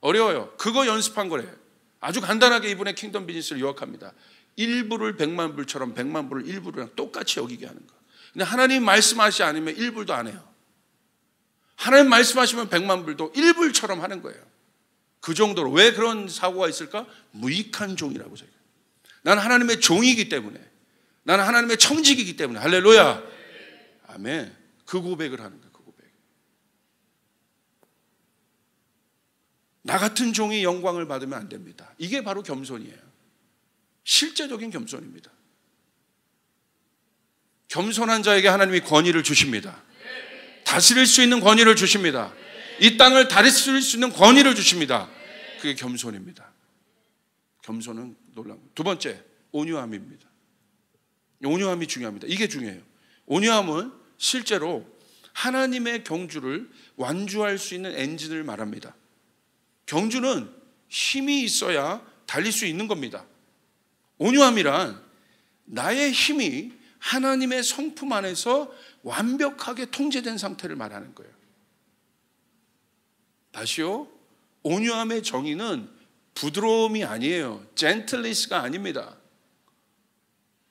어려워요. 그거 연습한 거래요. 아주 간단하게 이분의 킹덤 비즈니스를 요약합니다. 일부를 100만 불처럼 100만 불을 일부랑 똑같이 여기게 하는 거. 근데 하나님 말씀하시지 않으면 일불도 안 해요. 하나님 말씀하시면 100만 불도 일불처럼 하는 거예요. 그 정도로. 왜 그런 사고가 있을까? 무익한 종이라고 저희가. 나는 하나님의 종이기 때문에, 나는 하나님의 청직이기 때문에. 할렐루야. 아멘. 그 고백을 하는 거예요. 그 고백. 나 같은 종이 영광을 받으면 안 됩니다. 이게 바로 겸손이에요. 실제적인 겸손입니다. 겸손한 자에게 하나님이 권위를 주십니다. 다스릴 수 있는 권위를 주십니다. 이 땅을 다스릴 수 있는 권위를 주십니다. 그게 겸손입니다. 겸손은 놀라운 거예요. 두 번째, 온유함입니다. 온유함이 중요합니다. 이게 중요해요. 온유함은 실제로 하나님의 경주를 완주할 수 있는 엔진을 말합니다. 경주는 힘이 있어야 달릴 수 있는 겁니다. 온유함이란 나의 힘이 하나님의 성품 안에서 완벽하게 통제된 상태를 말하는 거예요. 다시요, 온유함의 정의는 부드러움이 아니에요. 젠틀리스가 아닙니다.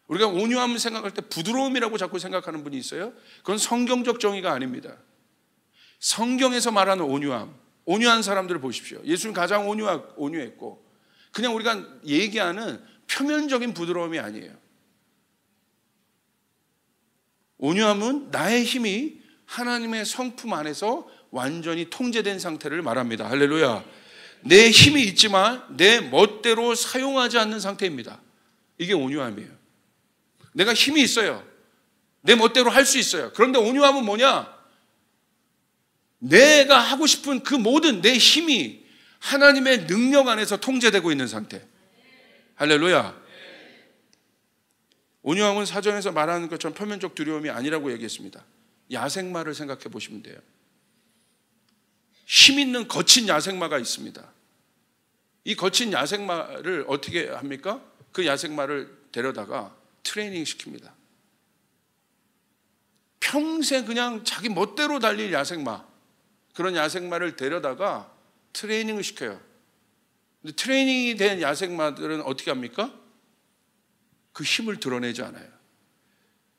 우리가 온유함을 생각할 때 부드러움이라고 자꾸 생각하는 분이 있어요. 그건 성경적 정의가 아닙니다. 성경에서 말하는 온유함, 온유한 사람들을 보십시오. 예수님 가장 온유했고, 그냥 우리가 얘기하는 표면적인 부드러움이 아니에요. 온유함은 나의 힘이 하나님의 성품 안에서 완전히 통제된 상태를 말합니다. 할렐루야. 내 힘이 있지만 내 멋대로 사용하지 않는 상태입니다. 이게 온유함이에요. 내가 힘이 있어요. 내 멋대로 할 수 있어요. 그런데 온유함은 뭐냐? 내가 하고 싶은 그 모든 내 힘이 하나님의 능력 안에서 통제되고 있는 상태. 할렐루야. 온유함은 사전에서 말하는 것처럼 표면적 두려움이 아니라고 얘기했습니다. 야생마를 생각해 보시면 돼요. 힘 있는 거친 야생마가 있습니다. 이 거친 야생마를 어떻게 합니까? 그 야생마를 데려다가 트레이닝 시킵니다. 평생 그냥 자기 멋대로 달릴 야생마, 그런 야생마를 데려다가 트레이닝을 시켜요. 근데 트레이닝이 된 야생마들은 어떻게 합니까? 그 힘을 드러내지 않아요.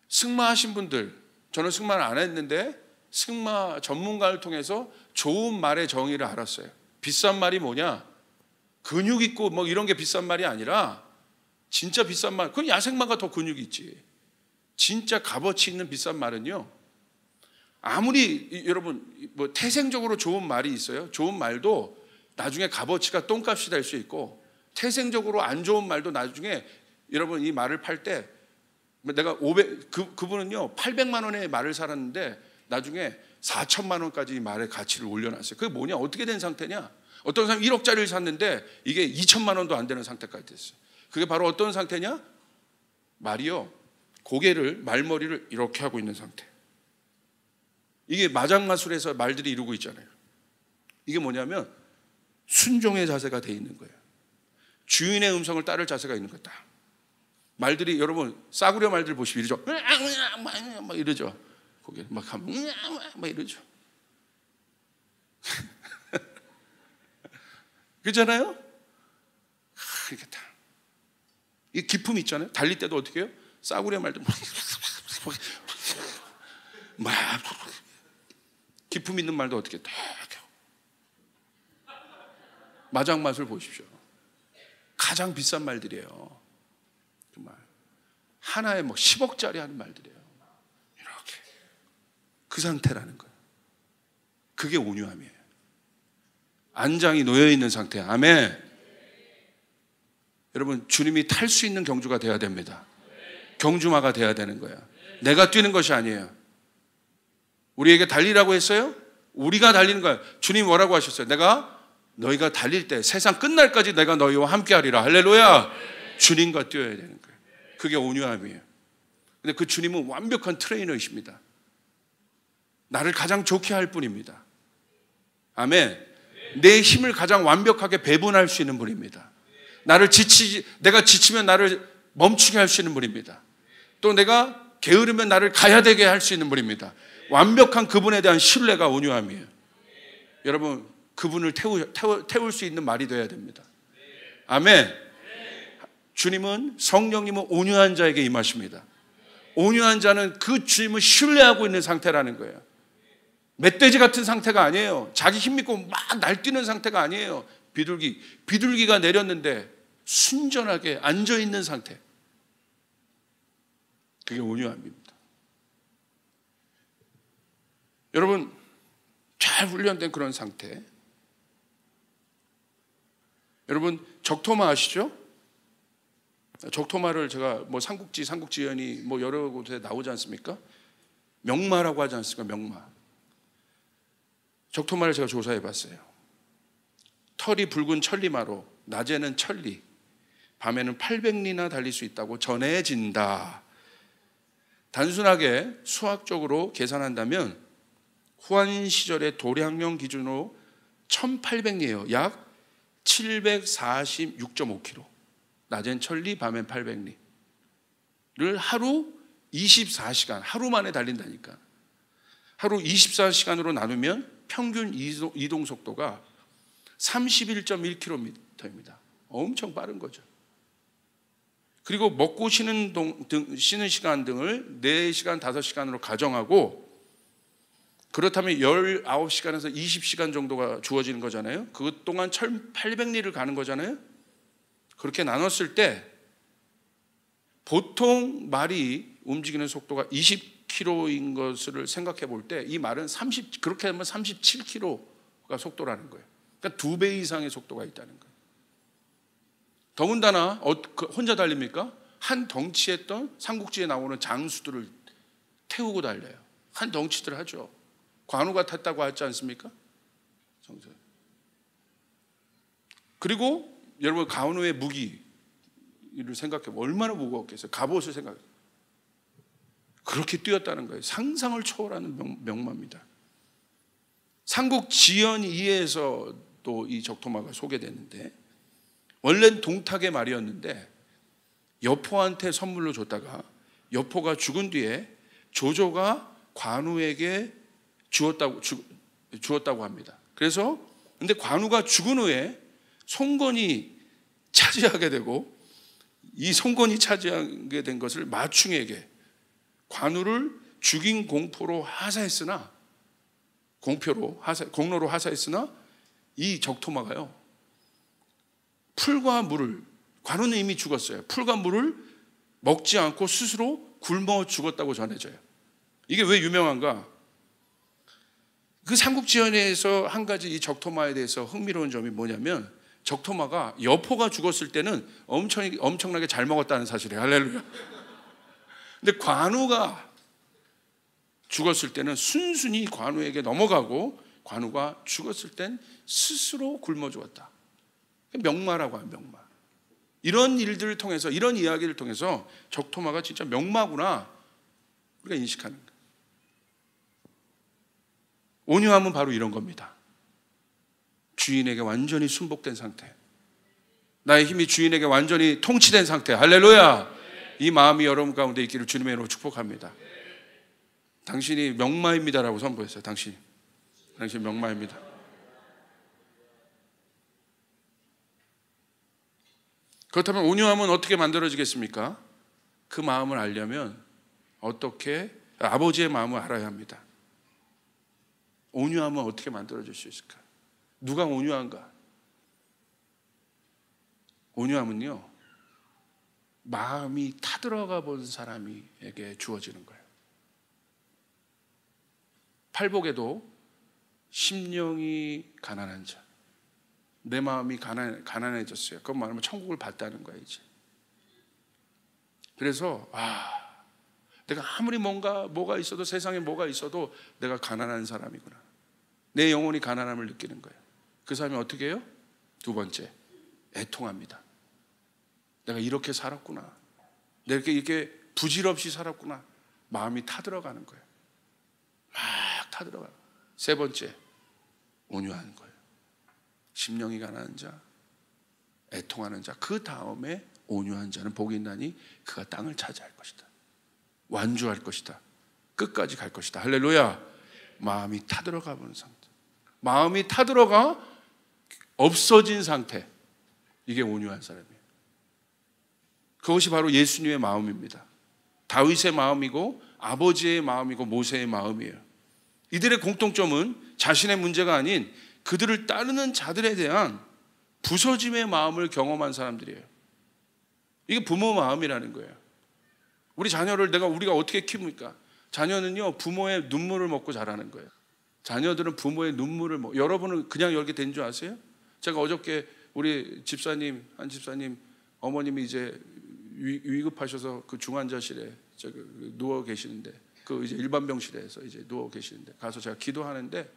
승마하신 분들, 저는 승마를 안 했는데 승마 전문가를 통해서 좋은 말의 정의를 알았어요. 비싼 말이 뭐냐? 근육 있고 뭐 이런 게 비싼 말이 아니라, 진짜 비싼 말, 그건 야생마가 더 근육이 있지. 진짜 값어치 있는 비싼 말은요, 아무리 여러분 뭐 태생적으로 좋은 말이 있어요. 좋은 말도 나중에 값어치가 똥값이 될 수 있고, 태생적으로 안 좋은 말도 나중에 여러분 이 말을 팔 때, 내가 그분은요 800만 원의 말을 살았는데 나중에 4천만 원까지 이 말의 가치를 올려놨어요. 그게 뭐냐? 어떻게 된 상태냐? 어떤 사람이 1억짜리를 샀는데 이게 2천만 원도 안 되는 상태까지 됐어요. 그게 바로 어떤 상태냐? 말이요, 말머리를 이렇게 하고 있는 상태. 이게 마장마술에서 말들이 이루고 있잖아요. 이게 뭐냐면 순종의 자세가 돼 있는 거예요. 주인의 음성을 따를 자세가 있는 거다. 말들이, 여러분 싸구려 말들 보시면 이러죠. 막 이러죠. 거기 막 하면 막 이러죠. 그렇잖아요? 이렇게 다. 이 기품이 있잖아요. 달릴 때도 어떻게 해요? 싸구려 말들 막 기품 있는 말도 어떻게 딱 마장맛을 보십시오. 가장 비싼 말들이에요. 정말 하나에 뭐 10억짜리 하는 말들이에요. 이렇게 그 상태라는 거예요. 그게 온유함이에요. 안장이 놓여 있는 상태. 아멘. 여러분, 주님이 탈 수 있는 경주가 돼야 됩니다. 경주마가 돼야 되는 거야. 내가 뛰는 것이 아니에요. 우리에게 달리라고 했어요? 우리가 달리는 거야. 주님이 뭐라고 하셨어요? 내가 너희가 달릴 때 세상 끝날까지 내가 너희와 함께 하리라. 할렐루야. 주님과 뛰어야 되는 거예요. 그게 온유함이에요. 근데 그 주님은 완벽한 트레이너이십니다. 나를 가장 좋게 할 분입니다. 아멘. 내 힘을 가장 완벽하게 배분할 수 있는 분입니다. 내가 지치면 나를 멈추게 할 수 있는 분입니다. 또 내가 게으르면 나를 가야 되게 할 수 있는 분입니다. 완벽한 그분에 대한 신뢰가 온유함이에요. 여러분, 그분을 태울 수 있는 말이 되어야 됩니다. 아멘. 주님은, 성령님은 온유한 자에게 임하십니다. 온유한 자는 그 주님을 신뢰하고 있는 상태라는 거예요. 멧돼지 같은 상태가 아니에요. 자기 힘 믿고 막 날뛰는 상태가 아니에요. 비둘기가 내렸는데 순전하게 앉아있는 상태. 그게 온유함입니다. 여러분, 잘 훈련된 그런 상태. 여러분, 적토마 아시죠? 적토마를 제가 뭐 삼국지연이 뭐 여러 곳에 나오지 않습니까? 명마라고 하지 않습니까? 명마. 적토마를 제가 조사해 봤어요. 털이 붉은 천리마로 낮에는 천리, 밤에는 800리나 달릴 수 있다고 전해진다. 단순하게 수학적으로 계산한다면 후한 시절의 도량령 기준으로 1800리예요. 약 746.5km. 낮엔 천리, 밤엔 800리를 하루 24시간, 하루 만에 달린다니까. 하루 24시간으로 나누면 평균 이동 속도가 31.1km입니다. 엄청 빠른 거죠. 그리고 먹고 쉬는 시간 등을 4시간, 5시간으로 가정하고, 그렇다면 19시간에서 20시간 정도가 주어지는 거잖아요. 그것 동안 1800리를 가는 거잖아요. 그렇게 나눴을 때 보통 말이 움직이는 속도가 20km인 것을 생각해 볼 때 이 말은 그렇게 하면 37km가 속도라는 거예요. 그러니까 2배 이상의 속도가 있다는 거예요. 더군다나 혼자 달립니까? 한 덩치했던 삼국지에 나오는 장수들을 태우고 달려요. 한 덩치들 하죠. 관우가 탔다고 하지 않습니까? 그리고 여러분, 관우의 무기를 생각해보면 얼마나 무거웠겠어요. 갑옷을 생각해요. 그렇게 뛰었다는 거예요. 상상을 초월하는 명마입니다. 삼국지연2에서 또 이 적토마가 소개되는데, 원래는 동탁의 말이었는데 여포한테 선물로 줬다가 여포가 죽은 뒤에 조조가 관우에게 주었다고 합니다. 그래서 근데 관우가 죽은 후에 송건이 차지하게 되고, 이 송건이 차지하게 된 것을 마충에게 관우를 죽인 공로로 하사했으나 이 적토마가요, 풀과 물을, 관우는 이미 죽었어요. 풀과 물을 먹지 않고 스스로 굶어 죽었다고 전해져요. 이게 왜 유명한가? 그 삼국지연에서 한 가지 이 적토마에 대해서 흥미로운 점이 뭐냐면, 적토마가 여포가 죽었을 때는 엄청나게 잘 먹었다는 사실이에요. 할렐루야. 근데 관우가 죽었을 때는 순순히 관우에게 넘어가고, 관우가 죽었을 땐 스스로 굶어 죽었다. 명마라고 하는 명마. 이런 일들을 통해서, 이런 이야기를 통해서 적토마가 진짜 명마구나 우리가 인식하는 거예요. 온유함은 바로 이런 겁니다. 주인에게 완전히 순복된 상태. 나의 힘이 주인에게 완전히 통치된 상태. 할렐루야. 이 마음이 여러분 가운데 있기를 주님의 이름으로 축복합니다. 당신이 명마입니다라고 선포했어요. 당신 명마입니다. 그렇다면 온유함은 어떻게 만들어지겠습니까? 그 마음을 알려면 어떻게 아버지의 마음을 알아야 합니다. 온유함은 어떻게 만들어질 수 있을까? 누가 온유한가? 온유함은요, 마음이 타들어가 본 사람에게 주어지는 거예요. 팔복에도 심령이 가난한 자, 내 마음이 가난해졌어요. 그건 말하면 천국을 봤다는 거예요, 이제. 그래서 내가 아무리 뭐가 있어도, 세상에 뭐가 있어도 내가 가난한 사람이구나. 내 영혼이 가난함을 느끼는 거예요. 그 사람이 어떻게 해요? 두 번째, 애통합니다. 내가 이렇게 살았구나. 내가 이렇게 부질없이 살았구나. 마음이 타들어가는 거예요. 막 타들어가요. 세 번째, 온유한 거예요. 심령이 가난한 자, 애통하는 자, 그 다음에 온유한 자는 복이 있나니 그가 땅을 차지할 것이다. 완주할 것이다. 끝까지 갈 것이다. 할렐루야. 마음이 타들어가 보는 상태. 마음이 타들어가 없어진 상태. 이게 온유한 사람이에요. 그것이 바로 예수님의 마음입니다. 다윗의 마음이고 아버지의 마음이고 모세의 마음이에요. 이들의 공통점은 자신의 문제가 아닌 그들을 따르는 자들에 대한 부서짐의 마음을 경험한 사람들이에요. 이게 부모 마음이라는 거예요. 우리 자녀를 우리가 어떻게 키웁니까? 자녀는요, 부모의 눈물을 먹고 자라는 거예요. 자녀들은 부모의 눈물을 여러분은 그냥 이렇게 된 줄 아세요? 제가 어저께 우리 한 집사님 어머님이 이제 위급하셔서 그 중환자실에 누워 계시는데, 그 이제 일반 병실에서 이제 누워 계시는데 가서 제가 기도하는데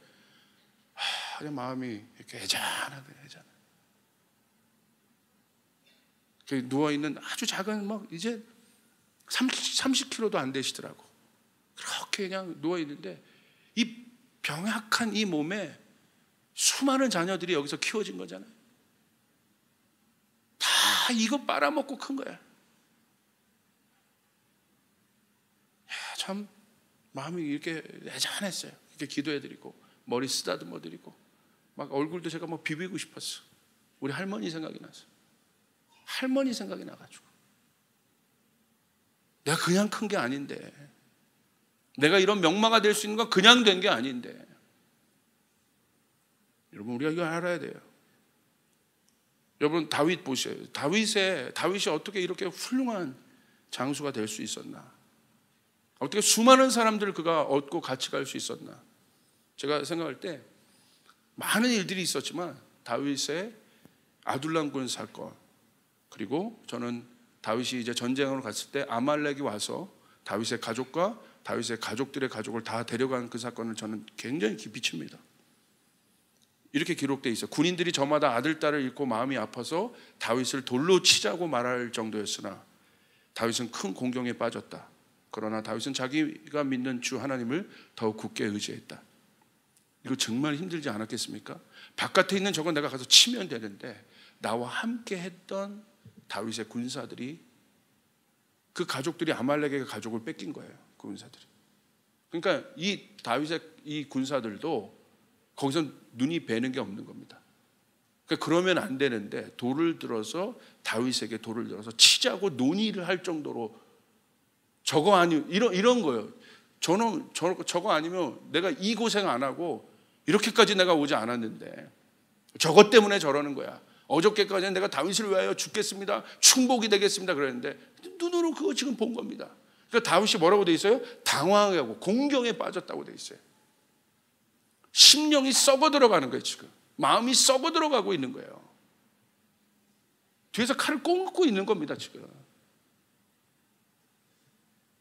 그냥 마음이 이렇게 애잔하게. 누워 있는 아주 작은 이제 30kg도 안 되시더라고. 그렇게 그냥 누워 있는데 이 병약한 이 몸에 수많은 자녀들이 여기서 키워진 거잖아요. 다 이거 빨아먹고 큰 거야. 참 마음이 이렇게 애잔했어요. 이렇게 기도해드리고 머리 쓰다듬어드리고 막 얼굴도 제가 비비고 싶었어. 우리 할머니 생각이 나서. 할머니 생각이 나가지고 내가 그냥 큰 게 아닌데, 내가 이런 명마가 될 수 있는 건 그냥 된 게 아닌데. 여러분, 우리가 이거 알아야 돼요. 여러분, 다윗 보세요. 다윗이 어떻게 이렇게 훌륭한 장수가 될 수 있었나? 어떻게 수많은 사람들을 그가 얻고 같이 갈 수 있었나? 제가 생각할 때 많은 일들이 있었지만 다윗의 아둘람군 사건, 그리고 저는 다윗이 이제 전쟁으로 갔을 때 아말렉이 와서 다윗의 가족과 다윗의 가족들의 가족을 다 데려간 그 사건을 저는 굉장히 깊이 칩니다. 이렇게 기록되어 있어요. 군인들이 저마다 아들, 딸을 잃고 마음이 아파서 다윗을 돌로 치자고 말할 정도였으나 다윗은 큰 공경에 빠졌다. 그러나 다윗은 자기가 믿는 주 하나님을 더욱 굳게 의지했다. 이거 정말 힘들지 않았겠습니까? 바깥에 있는 저건 내가 가서 치면 되는데, 나와 함께 했던 다윗의 군사들이, 그 가족들이 아말렉의 가족을 뺏긴 거예요. 그 군사들이. 그러니까 이 다윗의 이 군사들도 거기서 눈이 배는 게 없는 겁니다. 그러니까 그러면 안 되는데 다윗에게 돌을 들어서 치자고 논의를 할 정도로, 저거 아니면 이런 거예요. 저거 아니면 내가 이 고생 안 하고 이렇게까지 내가 오지 않았는데 저것 때문에 저러는 거야. 어저께까지는 내가 다윗을 위하여 죽겠습니다, 충복이 되겠습니다 그랬는데 눈으로 그거 지금 본 겁니다. 그러니까 다윗이 뭐라고 돼 있어요? 당황하고 공경에 빠졌다고 돼 있어요. 심령이 썩어 들어가는 거예요. 지금 마음이 썩어 들어가고 있는 거예요. 뒤에서 칼을 꽂고 있는 겁니다. 지금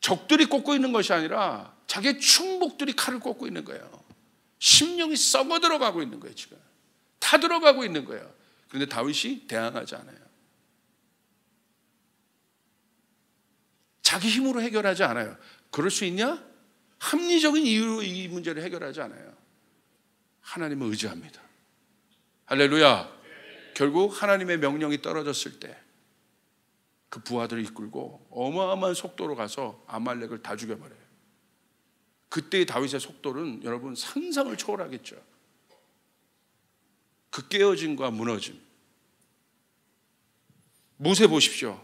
적들이 꽂고 있는 것이 아니라 자기의 충복들이 칼을 꽂고 있는 거예요. 심령이 썩어 들어가고 있는 거예요. 지금 타들어가고 있는 거예요. 그런데 다윗이 대항하지 않아요. 자기 힘으로 해결하지 않아요. 그럴 수 있냐? 합리적인 이유로 이 문제를 해결하지 않아요. 하나님을 의지합니다. 할렐루야. 결국 하나님의 명령이 떨어졌을 때 그 부하들을 이끌고 어마어마한 속도로 가서 아말렉을 다 죽여버려요. 그때의 다윗의 속도는 여러분 상상을 초월하겠죠. 그 깨어짐과 무너짐. 모세 보십시오.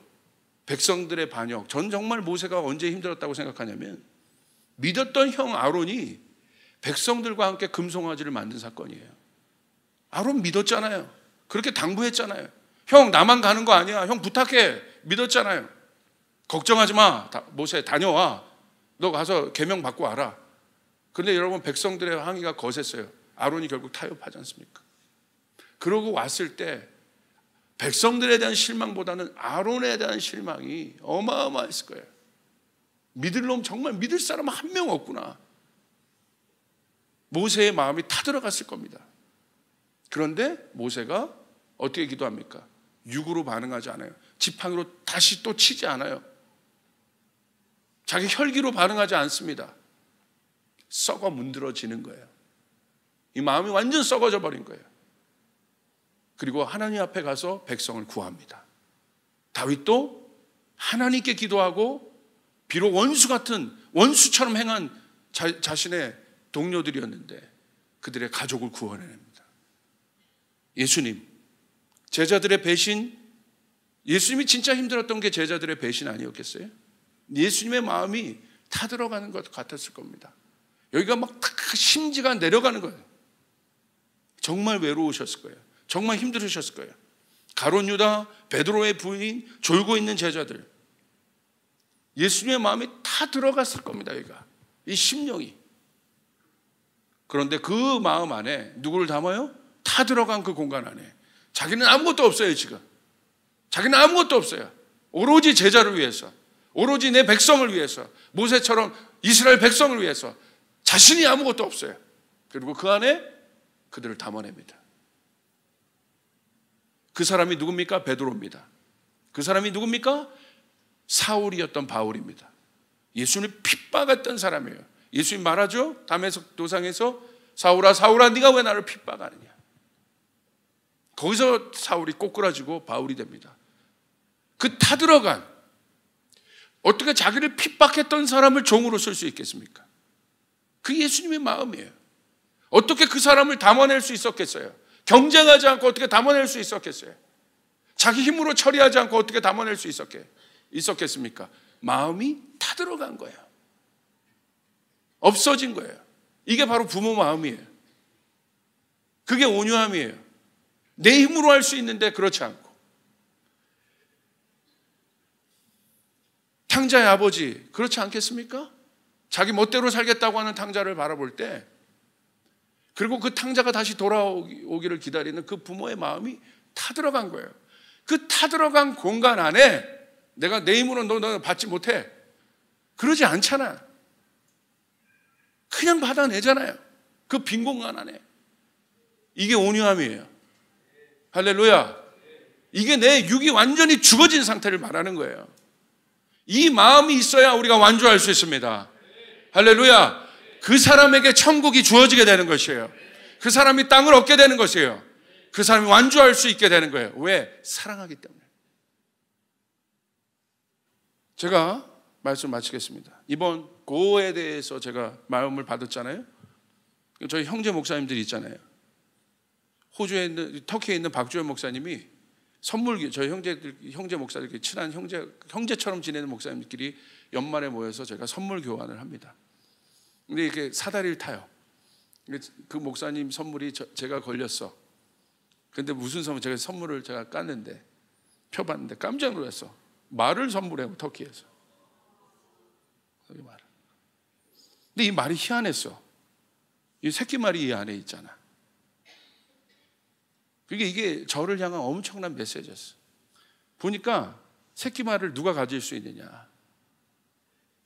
백성들의 반역. 전 정말 모세가 언제 힘들었다고 생각하냐면 믿었던 형 아론이 백성들과 함께 금송아지를 만든 사건이에요. 아론 믿었잖아요. 그렇게 당부했잖아요. 형 나만 가는 거 아니야. 형 부탁해. 믿었잖아요. 걱정하지 마. 모세 다녀와. 너 가서 계명 받고 와라. 그런데 여러분 백성들의 항의가 거셌어요. 아론이 결국 타협하지 않습니까? 그러고 왔을 때 백성들에 대한 실망보다는 아론에 대한 실망이 어마어마했을 거예요. 믿을 놈 정말 믿을 사람 한 명 없구나. 모세의 마음이 타들어갔을 겁니다. 그런데 모세가 어떻게 기도합니까? 육으로 반응하지 않아요. 지팡이로 다시 또 치지 않아요. 자기 혈기로 반응하지 않습니다. 썩어 문드러지는 거예요. 이 마음이 완전 썩어져 버린 거예요. 그리고 하나님 앞에 가서 백성을 구합니다. 다윗도 하나님께 기도하고 비록 원수 같은 원수처럼 행한 자신의 동료들이었는데 그들의 가족을 구원해냅니다. 예수님, 제자들의 배신, 예수님이 진짜 힘들었던 게 제자들의 배신 아니었겠어요? 예수님의 마음이 타들어가는 것 같았을 겁니다. 여기가 막 심지가 내려가는 거예요. 정말 외로우셨을 거예요. 정말 힘들으셨을 거예요. 가룟 유다, 베드로의 부인, 졸고 있는 제자들, 예수님의 마음이 다 들어갔을 겁니다. 여기가 이 심령이. 그런데 그 마음 안에 누구를 담아요? 다 들어간 그 공간 안에 자기는 아무것도 없어요. 지금 자기는 아무것도 없어요. 오로지 제자를 위해서, 오로지 내 백성을 위해서, 모세처럼 이스라엘 백성을 위해서 자신이 아무것도 없어요. 그리고 그 안에 그들을 담아냅니다. 그 사람이 누굽니까? 베드로입니다. 그 사람이 누굽니까? 사울이었던 바울입니다. 예수님을 핍박했던 사람이에요. 예수님 말하죠. 다메섹 도상에서 사울아 사울아 네가 왜 나를 핍박하느냐. 거기서 사울이 꼬꾸라지고 바울이 됩니다. 그 타들어간, 어떻게 자기를 핍박했던 사람을 종으로 쓸 수 있겠습니까? 그 예수님의 마음이에요. 어떻게 그 사람을 담아낼 수 있었겠어요? 경쟁하지 않고 어떻게 담아낼 수 있었겠어요? 자기 힘으로 처리하지 않고 어떻게 담아낼 수 있었겠습니까? 마음이 타들어간 거예요. 없어진 거예요. 이게 바로 부모 마음이에요. 그게 온유함이에요. 내 힘으로 할 수 있는데 그렇지 않고. 탕자의 아버지, 그렇지 않겠습니까? 자기 멋대로 살겠다고 하는 탕자를 바라볼 때, 그리고 그 탕자가 다시 돌아오기를 기다리는 그 부모의 마음이 타들어간 거예요. 그 타들어간 공간 안에 내가 내 힘으로 너 받지 못해, 그러지 않잖아. 그냥 받아내잖아요. 그 빈 공간 안에. 이게 온유함이에요. 할렐루야. 이게 내 육이 완전히 죽어진 상태를 말하는 거예요. 이 마음이 있어야 우리가 완주할 수 있습니다. 할렐루야. 그 사람에게 천국이 주어지게 되는 것이에요. 그 사람이 땅을 얻게 되는 것이에요. 그 사람이 완주할 수 있게 되는 거예요. 왜? 사랑하기 때문에. 제가 말씀 마치겠습니다. 이번 고에 대해서 제가 마음을 받았잖아요. 저희 형제 목사님들이 있잖아요. 호주에 있는, 터키에 있는 박주현 목사님이 선물, 저희 형제 목사들끼리 친한 형제처럼 지내는 목사님들끼리 연말에 모여서 제가 선물 교환을 합니다. 근데 이렇게 사다리를 타요. 그 목사님 선물이 제가 걸렸어. 근데 무슨 선물을 제가 깠는데, 펴봤는데 깜짝 놀랐어. 말을 선물해요, 터키에서. 말. 근데 이 말이 희한했어. 이 새끼 말이 이 안에 있잖아. 그게 이게 저를 향한 엄청난 메시지였어. 보니까 새끼 말을 누가 가질 수 있느냐.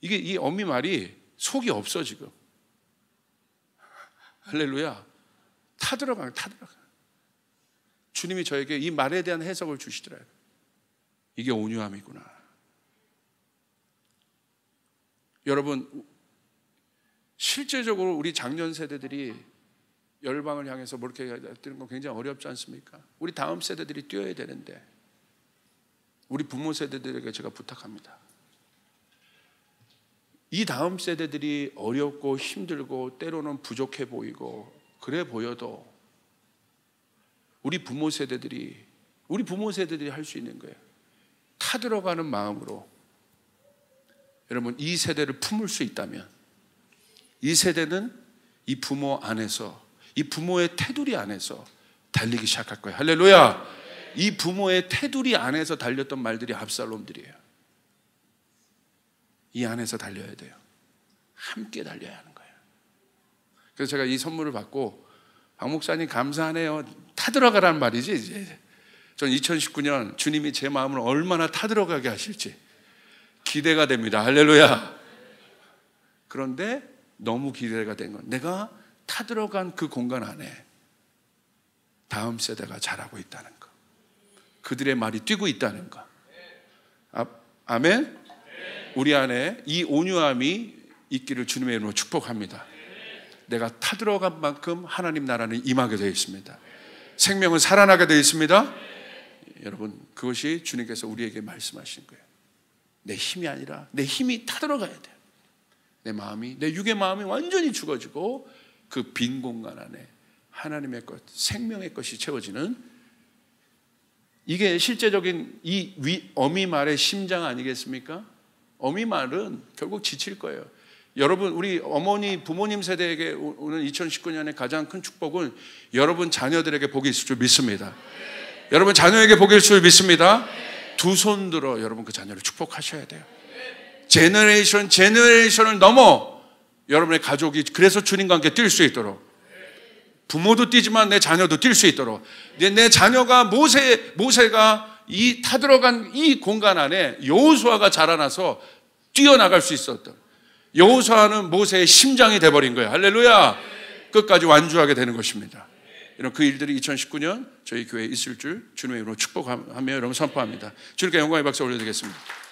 이게 이 어미 말이 속이 없어 지금. 할렐루야. 타들어가. 주님이 저에게 이 말에 대한 해석을 주시더라고요. 이게 온유함이구나. 여러분, 실제적으로 우리 장년 세대들이 열방을 향해서 이렇게 뛰는 건 굉장히 어렵지 않습니까? 우리 다음 세대들이 뛰어야 되는데 우리 부모 세대들에게 제가 부탁합니다. 이 다음 세대들이 어렵고 힘들고 때로는 부족해 보이고 그래 보여도 우리 부모 세대들이 할 수 있는 거예요. 타들어가는 마음으로 여러분 이 세대를 품을 수 있다면 이 세대는 이 부모 안에서 이 부모의 테두리 안에서 달리기 시작할 거예요. 할렐루야. 이 부모의 테두리 안에서 달렸던 말들이 압살롬들이에요. 이 안에서 달려야 돼요. 함께 달려야 하는 거예요. 그래서 제가 이 선물을 받고 박 목사님 감사하네요. 타들어가라는 말이지. 이제 전 2019년 주님이 제 마음을 얼마나 타들어가게 하실지 기대가 됩니다. 할렐루야. 그런데 너무 기대가 된 건 내가 타들어간 그 공간 안에 다음 세대가 자라고 있다는 거, 그들의 말이 뛰고 있다는 거. 아멘. 우리 안에 이 온유함이 있기를 주님의 이름으로 축복합니다. 내가 타들어간 만큼 하나님 나라는 임하게 되어 있습니다. 생명은 살아나게 되어 있습니다. 여러분 그것이 주님께서 우리에게 말씀하신 거예요. 내 힘이 아니라 내 힘이 타들어가야 돼요. 내 마음이, 내 육의 마음이 완전히 죽어지고 그 빈 공간 안에 하나님의 것, 생명의 것이 채워지는, 이게 실제적인 이 어미 말의 심장 아니겠습니까? 어미 말은 결국 지칠 거예요. 여러분 우리 어머니 부모님 세대에게 오는 2019년의 가장 큰 축복은 여러분 자녀들에게 복이 있을 줄 믿습니다. 여러분 자녀에게 복이 있을 줄 믿습니다. 두 손 들어 여러분 그 자녀를 축복하셔야 돼요. 제너레이션을 넘어 여러분의 가족이 그래서 주님과 함께 뛸 수 있도록, 부모도 뛰지만 내 자녀도 뛸 수 있도록, 내 자녀가 모세가 이 타들어간 이 공간 안에 여호수아가 자라나서 뛰어나갈 수 있었던, 여호수아는 모세의 심장이 돼버린 거예요. 할렐루야. 끝까지 완주하게 되는 것입니다. 이런 그 일들이 2019년 저희 교회에 있을 줄 주님의 이름으로 축복하며 여러분 선포합니다. 주님께 영광의 박수 올려드리겠습니다.